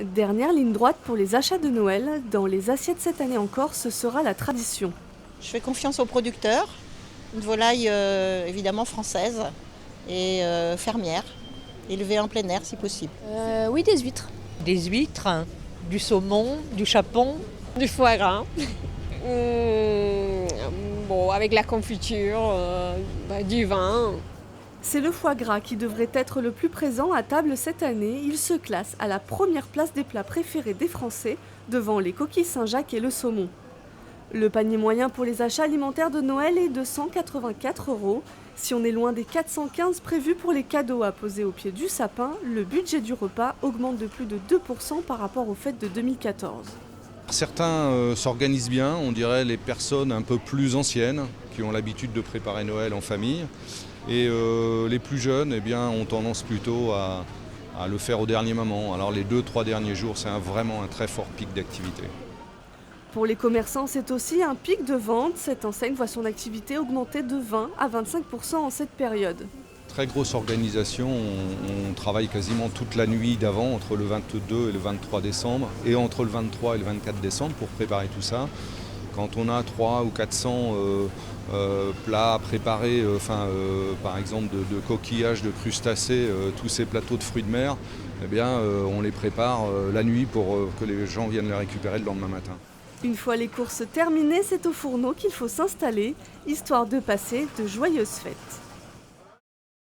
Dernière ligne droite pour les achats de Noël. Dans les assiettes cette année encore, ce sera la tradition. Je fais confiance aux producteurs. Une volaille évidemment française et fermière, élevée en plein air si possible. Oui, des huîtres. Des huîtres, du saumon, du chapon. Du foie gras. Bon, avec la confiture, du vin. C'est le foie gras qui devrait être le plus présent à table cette année. Il se classe à la première place des plats préférés des Français, devant les coquilles Saint-Jacques et le saumon. Le panier moyen pour les achats alimentaires de Noël est de 184 €. Si on est loin des 415 prévus pour les cadeaux à poser au pied du sapin, le budget du repas augmente de plus de 2% par rapport aux fêtes de 2014. Certains s'organisent bien, on dirait les personnes un peu plus anciennes qui ont l'habitude de préparer Noël en famille. Et les plus jeunes ont tendance plutôt à le faire au dernier moment. Alors les 2-3 derniers jours, c'est vraiment un très fort pic d'activité. Pour les commerçants, c'est aussi un pic de vente. Cette enseigne voit son activité augmenter de 20 à 25% en cette période. Très grosse organisation, on travaille quasiment toute la nuit d'avant, entre le 22 et le 23 décembre, et entre le 23 et le 24 décembre pour préparer tout ça. Quand on a 300 ou 400 plats préparés, par exemple de coquillages, de crustacés, tous ces plateaux de fruits de mer, on les prépare la nuit pour que les gens viennent les récupérer le lendemain matin. Une fois les courses terminées, c'est au fourneau qu'il faut s'installer, histoire de passer de joyeuses fêtes.